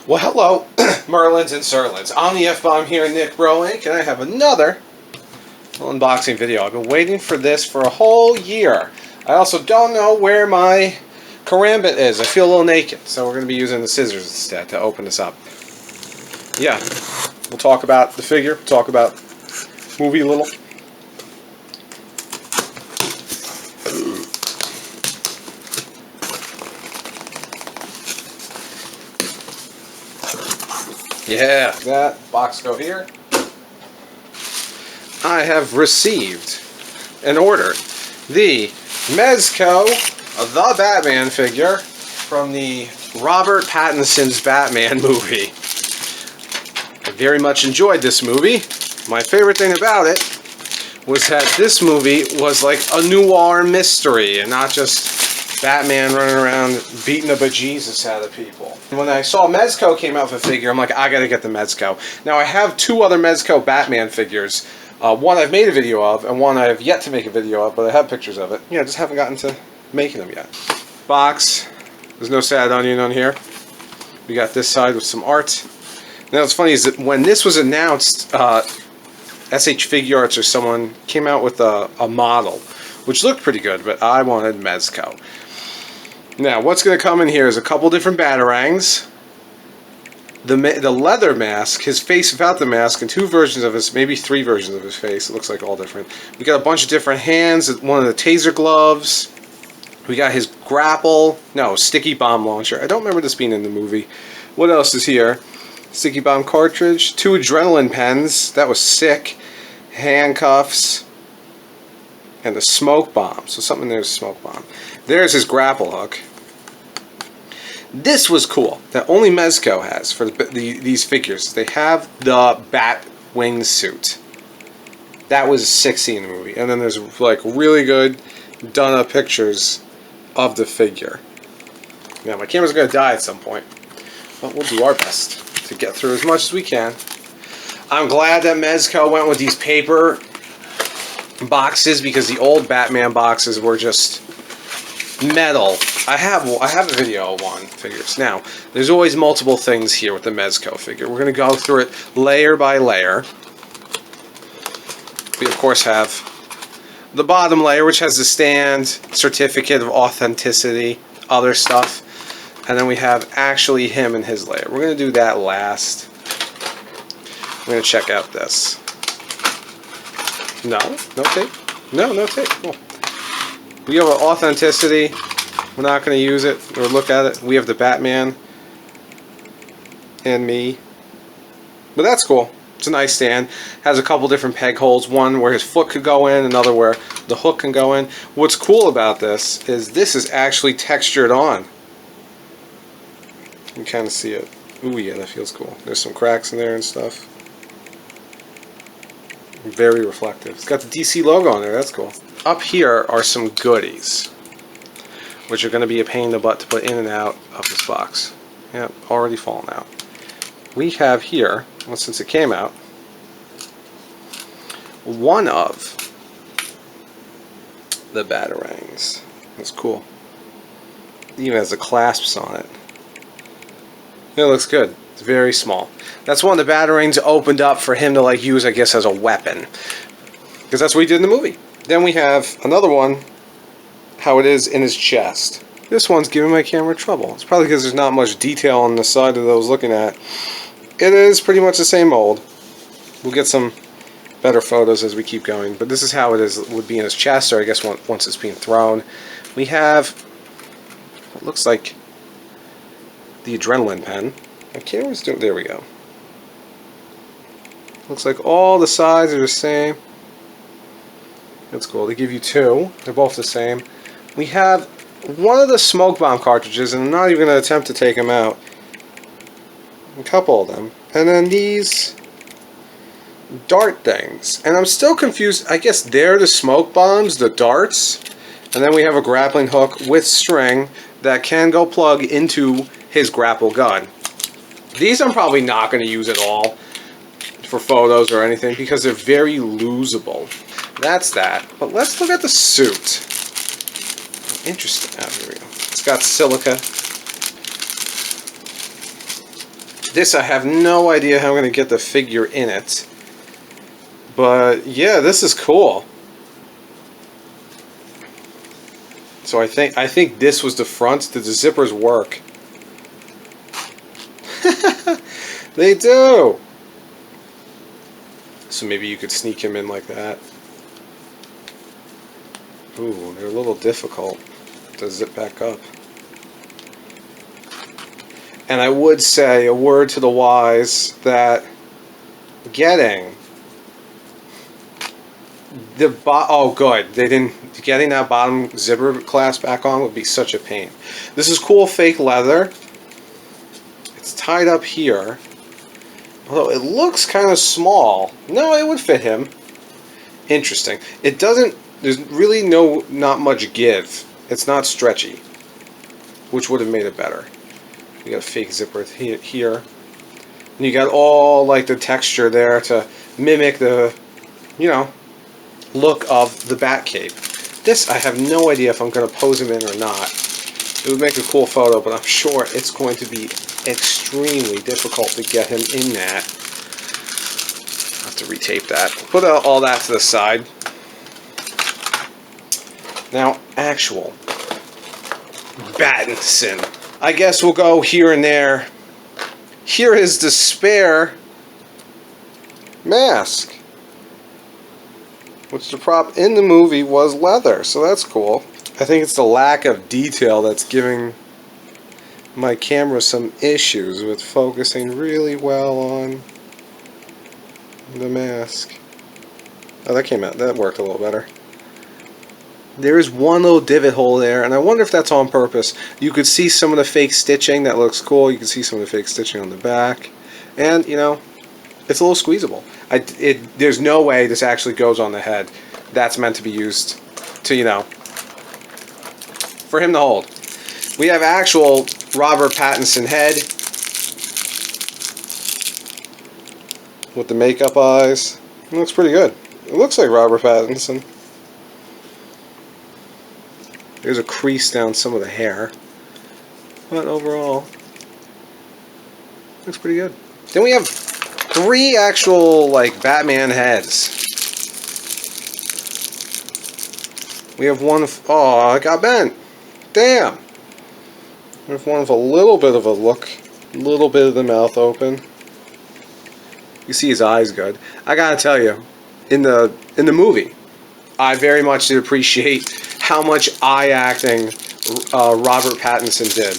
Well, hello, Merlins and Sirlins. I'm the F-Bomb here in NicBroInc, and I have another unboxing video. I've been waiting for this for a whole year. I also don't know where my karambit is. I feel a little naked, so we're going to be using the scissors instead to open this up. Yeah, we'll talk about the figure, talk about movie a little. Yeah, that box go here. I have received and ordered the Mezco, the Batman figure from the Robert Pattinson's Batman movie. I very much enjoyed this movie. My favorite thing about it was that this movie was like a noir mystery and not just Batman running around beating the bejesus out of people. When I saw Mezco came out with a figure, I'm like, I gotta get the Mezco. Now I have two other Mezco Batman figures. One I've made a video of, and one I have yet to make a video of, but I have pictures of it. Yeah, I just haven't gotten to making them yet. Box. There's no sad onion on here. We got this side with some art. Now what's funny is that when this was announced, SH Figure Arts or someone came out with a model, which looked pretty good, but I wanted Mezco. Now, what's going to come in here is a couple different batarangs, the leather mask, his face without the mask, and two versions of his, maybe three versions of his face. It looks like all different. We got a bunch of different hands, one of the taser gloves. We got his sticky bomb launcher. I don't remember this being in the movie. What else is here? Sticky bomb cartridge, two adrenaline pens. That was sick. Handcuffs. And a smoke bomb. So something there's a smoke bomb. There's his grapple hook. This was cool. That only Mezco has for these figures. They have the bat wing suit. That was sexy in the movie. And then there's like really good done up pictures of the figure. Now my camera's going to die at some point. But we'll do our best to get through as much as we can. I'm glad that Mezco went with these paper boxes because the old Batman boxes were just metal. I have a video of one figures. Now, there's always multiple things here with the Mezco figure. We're going to go through it layer by layer. We of course have the bottom layer, which has the stand, certificate of authenticity, other stuff. And then we have actually him and his layer. We're going to do that last. We're going to check out this. No tape. No tape. Cool. We have authenticity. We're not going to use it or look at it. We have the Batman and me. But that's cool. It's a nice stand. Has a couple different peg holes. One where his foot could go in, another where the hook can go in. What's cool about this is actually textured on. You can kind of see it. Ooh yeah, that feels cool. There's some cracks in there and stuff. Very reflective. It's got the DC logo on there. That's cool. Up here are some goodies, which are going to be a pain in the butt to put in and out of this box. Yep, already fallen out. We have here, well, since it came out, one of the batarangs. That's cool. It even has the clasps on it. It looks good. It's very small. That's one of the batarangs opened up for him to like use, I guess, as a weapon. Because that's what he did in the movie. Then we have another one, how it is in his chest. This one's giving my camera trouble. It's probably because there's not much detail on the side that I was looking at. It is pretty much the same mold. We'll get some better photos as we keep going. But this is how it would be in his chest, or I guess once it's being thrown. We have what looks like the adrenaline pen. My camera's doing, there we go. Looks like all the sides are the same. That's cool. They give you two. They're both the same. We have one of the smoke bomb cartridges, and I'm not even going to attempt to take them out. A couple of them. And then these dart things. And I'm still confused. I guess they're the smoke bombs, the darts. And then we have a grappling hook with string that can go plug into his grapple gun. These I'm probably not going to use at all for photos or anything because they're very losable. That's that. But let's look at the suit. Interesting. Oh, here we go. It's got silica. This, I have no idea how I'm going to get the figure in it. But yeah, this is cool. So I think this was the front. Did the zippers work? They do. So maybe you could sneak him in like that. Ooh, they're a little difficult to zip back up. And I would say a word to the wise that getting the oh good, they didn't, getting that bottom zipper clasp back on would be such a pain. This is cool fake leather. It's tied up here. Although it looks kind of small. No, it would fit him. Interesting. It doesn't, there's really not much give. It's not stretchy, which would have made it better. You got a fake zipper here. And you got all like the texture there to mimic the, you know, look of the bat cape. This, I have no idea if I'm going to pose him in or not. It would make a cool photo, but I'm sure it's going to be extremely difficult to get him in that. I'll have to retape that. Put all that to the side. Now, actual Battinson. I guess we'll go here and there. Here is the spare mask, which the prop in the movie was leather, so that's cool. I think it's the lack of detail that's giving my camera some issues with focusing really well on the mask. Oh, that came out. That worked a little better. There is one little divot hole there, and I wonder if that's on purpose. You could see some of the fake stitching. That looks cool. You can see some of the fake stitching on the back. And, you know, it's a little squeezable. There's no way this actually goes on the head. That's meant to be used to, you know, for him to hold. We have actual Robert Pattinson head with the makeup eyes. It looks pretty good. It looks like Robert Pattinson. There's a crease down some of the hair, but overall, looks pretty good. Then we have 3 actual, like, Batman heads. We have one, oh, it got bent. Damn. We have one with a little bit of a look, a little bit of the mouth open. You see his eyes good. I gotta tell you, in the movie, I very much did appreciate how much eye acting Robert Pattinson did.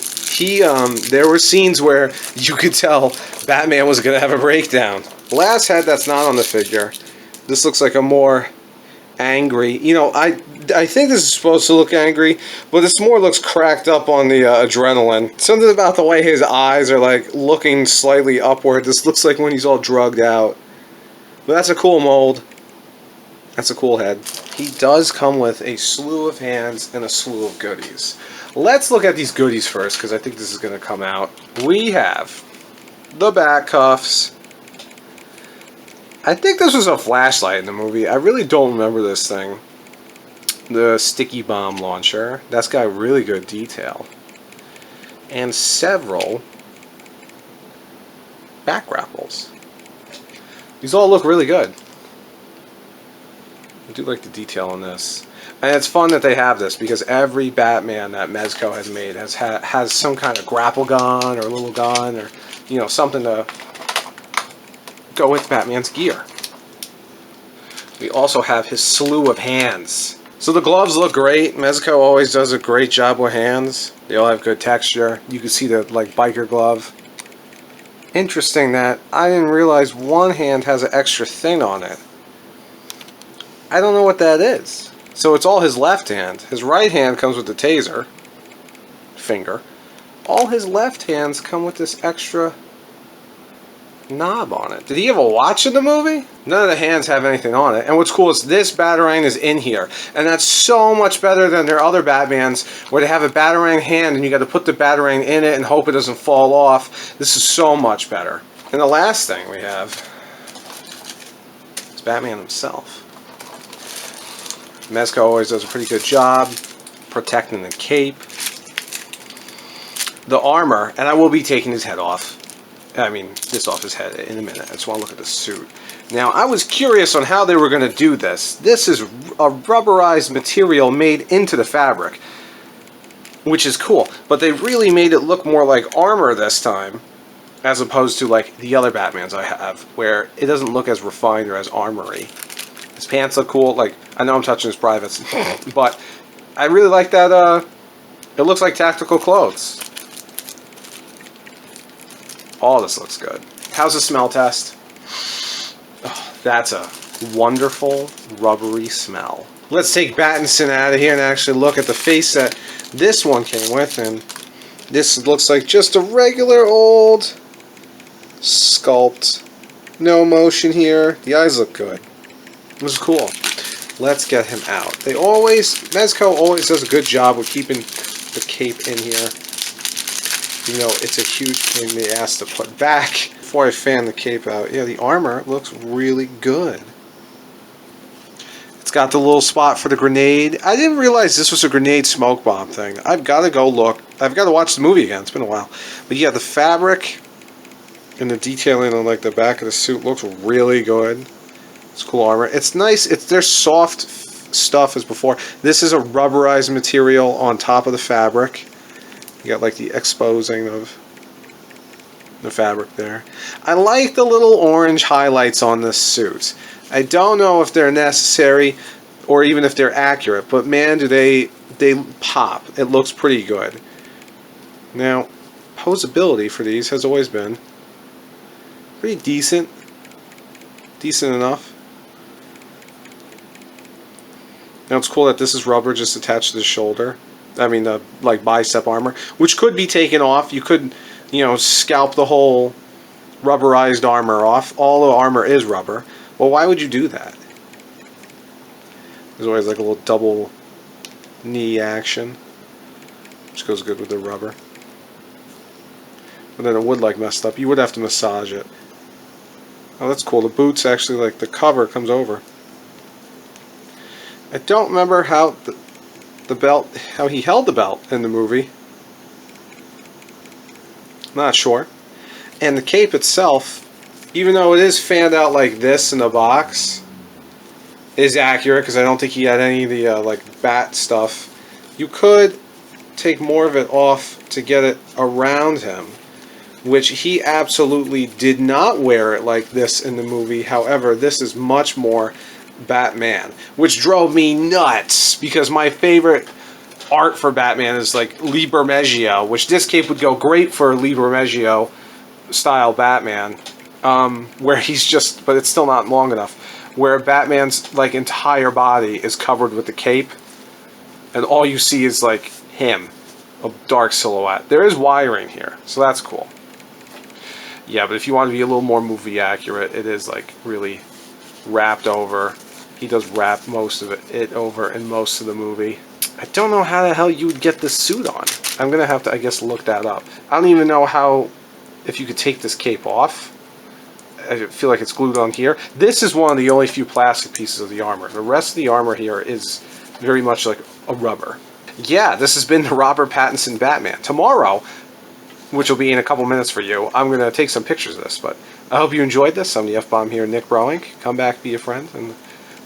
There were scenes where you could tell Batman was going to have a breakdown. Last head that's not on the figure. This looks like a more angry. You know, I think this is supposed to look angry, but this more looks cracked up on the adrenaline. Something about the way his eyes are like looking slightly upward. This looks like when he's all drugged out. But that's a cool mold. That's a cool head. He does come with a slew of hands and a slew of goodies. Let's look at these goodies first, because I think this is going to come out. We have the bat cuffs. I think this was a flashlight in the movie. I really don't remember this thing. The sticky bomb launcher. That's got really good detail. And several back grapples. These all look really good. I do like the detail on this. And it's fun that they have this, because every Batman that Mezco has made has some kind of grapple gun or a little gun or, you know, something to go with Batman's gear. We also have his slew of hands. So the gloves look great. Mezco always does a great job with hands. They all have good texture. You can see the like biker glove. Interesting that I didn't realize one hand has an extra thing on it. I don't know what that is. So it's all his left hand. His right hand comes with the taser finger. All his left hands come with this extra knob on it. Did he have a watch in the movie? None of the hands have anything on it. And what's cool is this Batarang is in here. And that's so much better than their other Batmans where they have a Batarang hand and you got to put the Batarang in it and hope it doesn't fall off. This is so much better. And the last thing we have is Batman himself. Mezco always does a pretty good job protecting the cape. The armor, and I will be taking his head off. I mean, this off his head in a minute. I just want to look at the suit. Now, I was curious on how they were going to do this. This is a rubberized material made into the fabric, which is cool. But they really made it look more like armor this time, as opposed to like the other Batmans I have, where it doesn't look as refined or as armory. His pants look cool. Like, I know I'm touching his privates, but I really like that. It looks like tactical clothes. Oh, this looks good. How's the smell test? Oh, that's a wonderful, rubbery smell. Let's take Battinson out of here and actually look at the face that this one came with. And this looks like just a regular old sculpt. No motion here. The eyes look good. This is cool. Let's get him out. Mezco always does a good job with keeping the cape in here. You know, it's a huge pain in the ass to put back. Before I fan the cape out, yeah, the armor looks really good. It's got the little spot for the grenade. I didn't realize this was a grenade smoke bomb thing. I've got to go look. I've got to watch the movie again. It's been a while. But yeah, the fabric and the detailing on like the back of the suit looks really good. It's cool armor. It's nice. There's soft stuff as before. This is a rubberized material on top of the fabric. You got like the exposing of the fabric there. I like the little orange highlights on this suit. I don't know if they're necessary or even if they're accurate, but man, do they pop. It looks pretty good. Now, posability for these has always been pretty decent. Decent enough. Now it's cool that this is rubber just attached to the shoulder. I mean, the like bicep armor, which could be taken off. You could, you know, scalp the whole rubberized armor off. All the armor is rubber. Well, why would you do that? There's always like a little double knee action, which goes good with the rubber. But then it would like messed up. You would have to massage it. Oh, that's cool. The boots actually, like the cover comes over. I don't remember how the belt, how he held the belt in the movie. Not sure. And the cape itself, even though it is fanned out like this in the box, is accurate because I don't think he had any of the like bat stuff. You could take more of it off to get it around him, which he absolutely did not wear it like this in the movie. However, this is much more Batman, which drove me nuts because my favorite art for Batman is like Lee Bermejo, which this cape would go great for Lee Bermejo style Batman, where he's just, but it's still not long enough, where Batman's like entire body is covered with the cape and all you see is like him, a dark silhouette. There is wiring here, so that's cool. Yeah, but if you want to be a little more movie accurate, it is like really wrapped over. He does wrap most of it over in most of the movie. I don't know how the hell you would get this suit on. I'm going to have to, I guess, look that up. I don't even know how, if you could take this cape off. I feel like it's glued on here. This is one of the only few plastic pieces of the armor. The rest of the armor here is very much like a rubber. Yeah, this has been the Robert Pattinson Batman. Tomorrow, which will be in a couple minutes for you, I'm going to take some pictures of this. But I hope you enjoyed this. I'm the F-Bomb here, NicBroInc. Come back, be a friend, and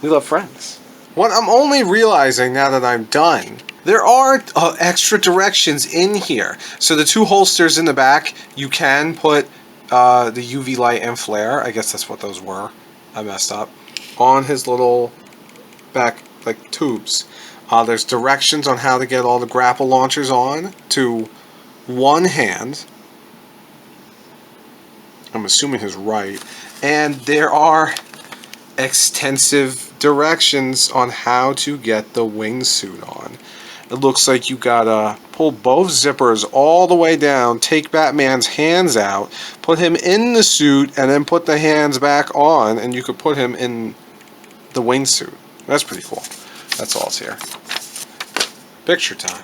we love friends. What I'm only realizing now that I'm done, there are extra directions in here. So the two holsters in the back, you can put the UV light and flare. I guess that's what those were. I messed up. On his little back, like, tubes. There's directions on how to get all the grapple launchers on to one hand. I'm assuming his right. And there are extensive directions on how to get the wingsuit on. It looks like you gotta pull both zippers all the way down, take Batman's hands out, put him in the suit, and then put the hands back on, and you could put him in the wingsuit. That's pretty cool. That's all it's here. Picture time.